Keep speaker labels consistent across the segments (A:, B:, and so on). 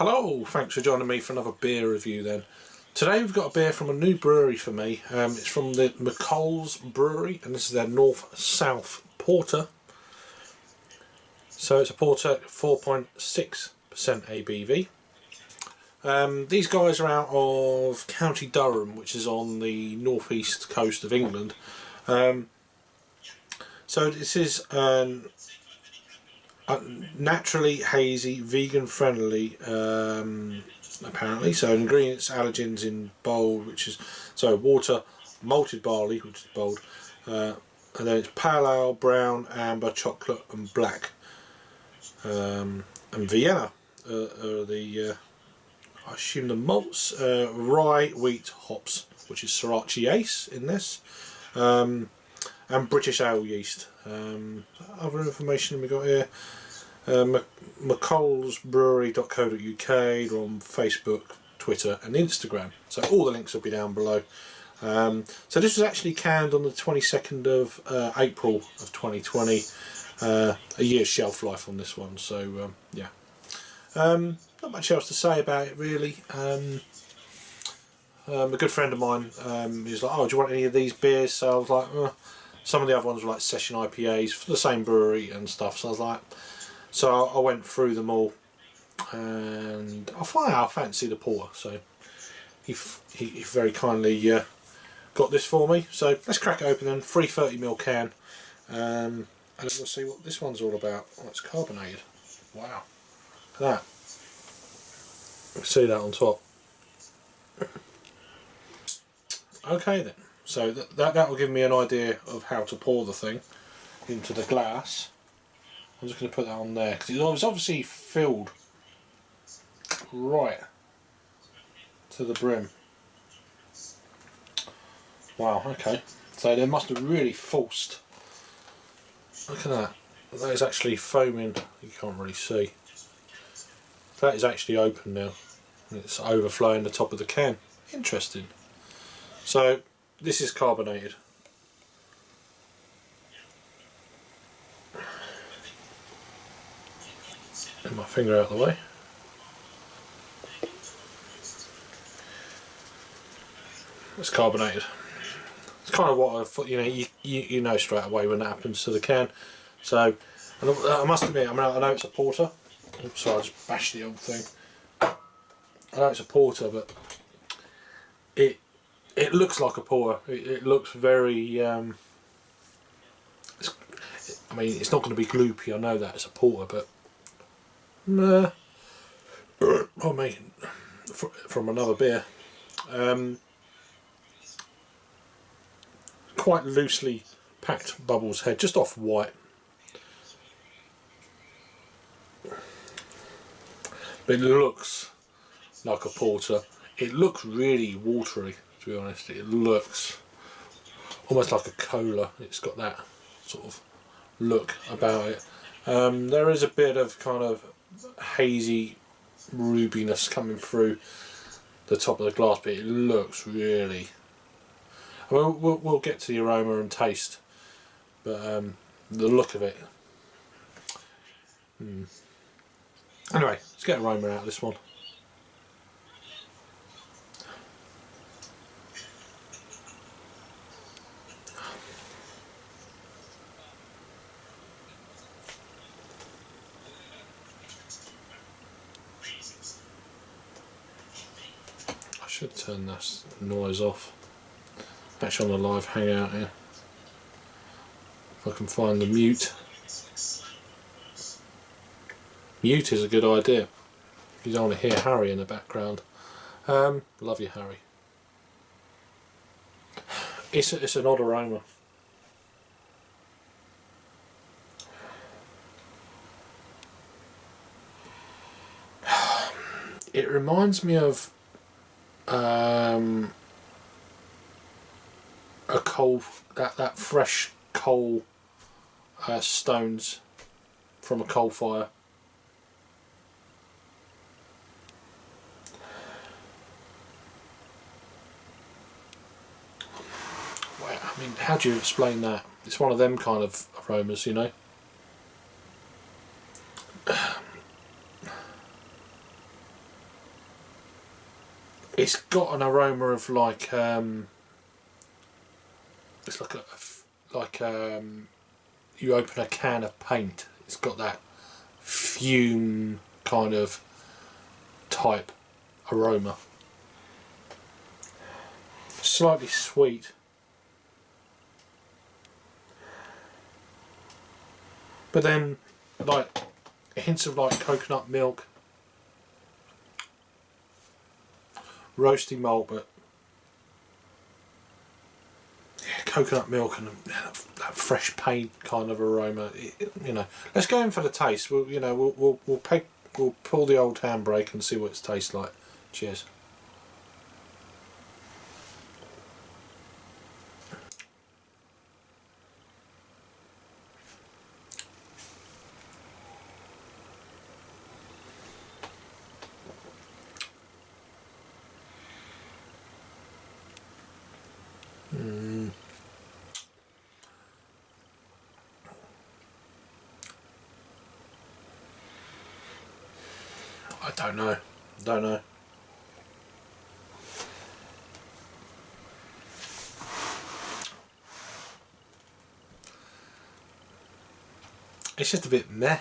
A: Hello, thanks for joining me for another beer review then. Today we've got a beer from a new brewery for me. It's from the McColl's Brewery and this is their North-South Porter. So it's a Porter 4.6% ABV. These guys are out of County Durham, which is on the northeast coast of England. So this is naturally hazy, vegan friendly, apparently. So ingredients, allergens in bold, which is water, malted barley, which is bold, and then it's pale ale, brown, amber, chocolate, and black. And Vienna are the I assume the malts, rye, wheat, hops, which is Sriracha Ace in this, and British ale yeast. Other information we got here. McColl'sBrewery.co.uk. They're on Facebook, Twitter and Instagram, so all the links will be down below. So this was actually canned on the 22nd of April of 2020. A year's shelf life on this one, so yeah. Not much else to say about it really. A good friend of mine, he was like, oh, do you want any of these beers? So I was like, some of the other ones were like session IPAs for the same brewery and stuff, so I was like, so I went through them all and I fancy the porter, so he very kindly got this for me. So let's crack it open then. 330ml can, and then we'll see what this one's all about. Oh, it's carbonated. Wow, look at that. See that on top. Okay then, so that will give me an idea of how to pour the thing into the glass. I'm just going to put that on there because it was obviously filled right to the brim. Wow, okay, so they must have really forced. Look at that, that is actually foaming. You can't really see. That is actually open now and it's overflowing the top of the can. Interesting. So this is carbonated. Get my finger out of the way. It's carbonated. It's kind of what I thought. You know, you know straight away when that happens to the can. So I must admit, I know it's a porter. Oops, sorry, I just bashed the old thing. I know it's a porter, but it looks like a porter. It looks very. I mean, it's not going to be gloopy. I know that it's a porter, but. I mean, from another beer. Quite loosely packed bubbles head, just off white. But it looks like a porter. It looks really watery, to be honest. It looks almost like a cola. It's got that sort of look about it. There is a bit of kind of hazy rubiness coming through the top of the glass, but it looks really. I mean, we'll get to the aroma and taste, but the look of it. Anyway, let's get aroma out of this one. I should turn this noise off. Actually on the live hangout here. If I can find the mute. Mute is a good idea. You don't want to hear Harry in the background. Love you, Harry. It's an odd aroma. It reminds me of a coal, that fresh coal stones from a coal fire. Wow, I mean, how do you explain that? It's one of them kind of aromas, you know. It's got an aroma of like it's like you open a can of paint. It's got that fume kind of type aroma. Slightly sweet, but then like hints of like coconut milk, roasty malt, but yeah, coconut milk and that fresh paint kind of aroma. You know, let's go in for the taste. We'll pull the old handbrake and see what it tastes like. Cheers. I don't know. It's just a bit meh.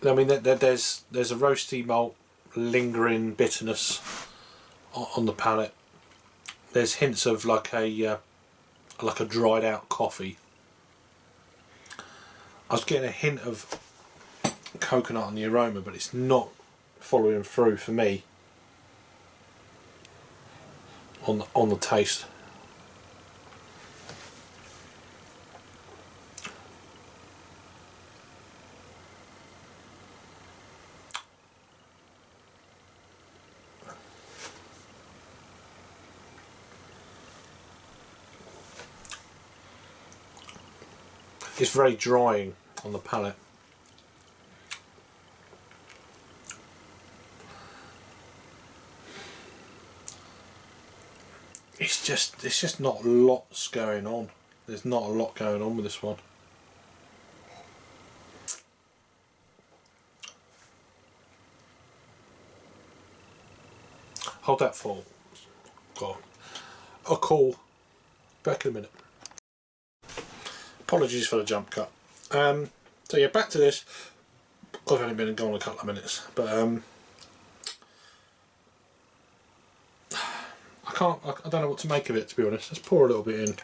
A: I mean, there's a roasty malt, lingering bitterness on the palate. There's hints of like a dried out coffee. I was getting a hint of coconut on the aroma, but it's not following through for me on the taste. It's very drying on the palate. It's just not lots going on. There's not a lot going on with this one. Hold that thought. God. I'll call back in a minute. Apologies for the jump cut. So yeah, back to this. I've only been gone a couple of minutes, but I don't know what to make of it, to be honest. Let's pour a little bit in,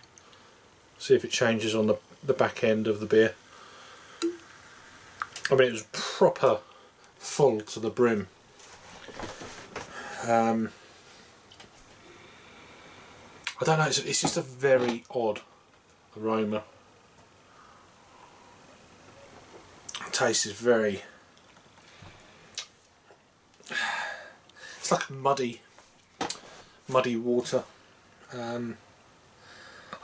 A: see if it changes on the back end of the beer. I mean, it was proper full to the brim. I don't know, it's just a very odd aroma. The taste is very... it's like muddy water. I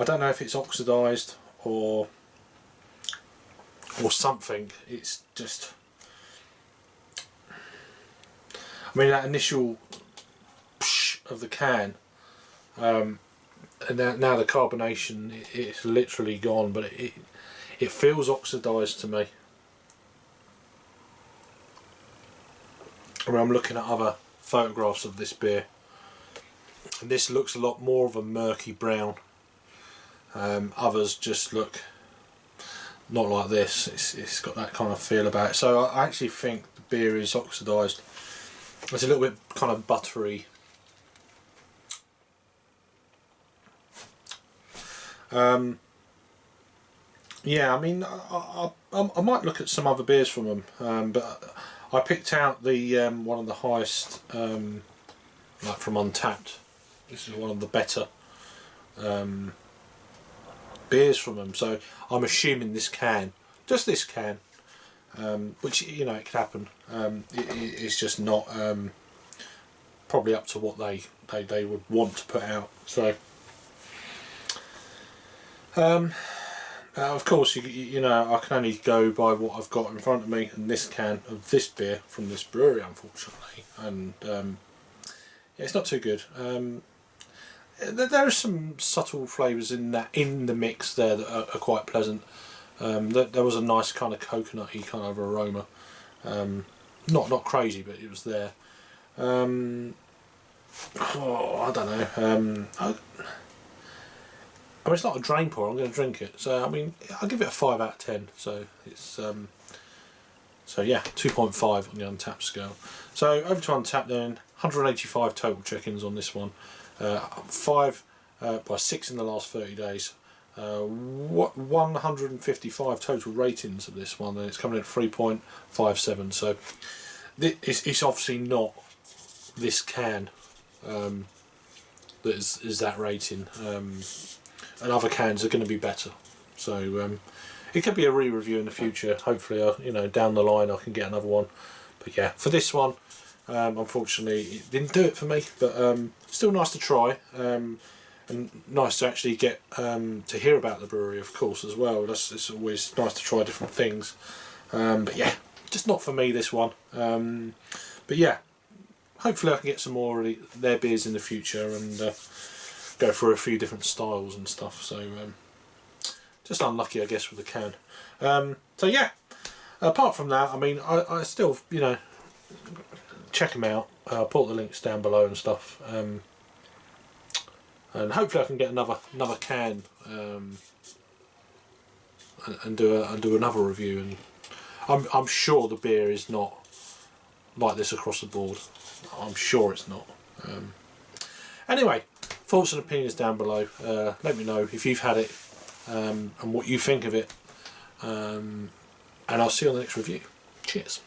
A: don't know if it's oxidised or something. It's just... I mean, that initial psh of the can, and now the carbonation, it's literally gone, but it feels oxidised to me. I mean, I'm looking at other photographs of this beer, and this looks a lot more of a murky brown. Others just look not like this. It's got that kind of feel about it. So I actually think the beer is oxidised. It's a little bit kind of buttery. Yeah, I mean, I might look at some other beers from them, but I picked out the one of the highest, like from Untapped. This is one of the better beers from them, so I'm assuming this can, just this can, which, you know, it could happen. It's just not probably up to what they would want to put out. So of course, you know, I can only go by what I've got in front of me, and this can of this beer from this brewery, unfortunately, and yeah, it's not too good. There are some subtle flavours in the mix there that are quite pleasant. There was a nice kind of coconutty kind of aroma, not crazy, but it was there. I don't know. I mean, it's not a drain pour. I'm going to drink it. So I mean, I'll give it a 5 out of 10. So it's so yeah, 2.5 on the Untapped scale. So over to Untapped then. 185 total check-ins on this one. 5 by 6 in the last 30 days. 155 total ratings of this one, and it's coming in at 3.57. So it's obviously not this can that is that rating, and other cans are going to be better. So it could be a re-review in the future. Hopefully, you know, down the line I can get another one. But yeah, for this one, unfortunately, it didn't do it for me. But still nice to try. And nice to actually get to hear about the brewery, of course, as well. It's always nice to try different things. But yeah, just not for me, this one. But yeah, hopefully I can get some more of their beers in the future and go for a few different styles and stuff. So just unlucky, I guess, with the can. So yeah, apart from that, I mean, I still, you know, check them out. I'll put the links down below and stuff. And hopefully I can get another can and do another review. And I'm sure the beer is not like this across the board. I'm sure it's not. Anyway, thoughts and opinions down below. Let me know if you've had it and what you think of it. And I'll see you on the next review. Cheers.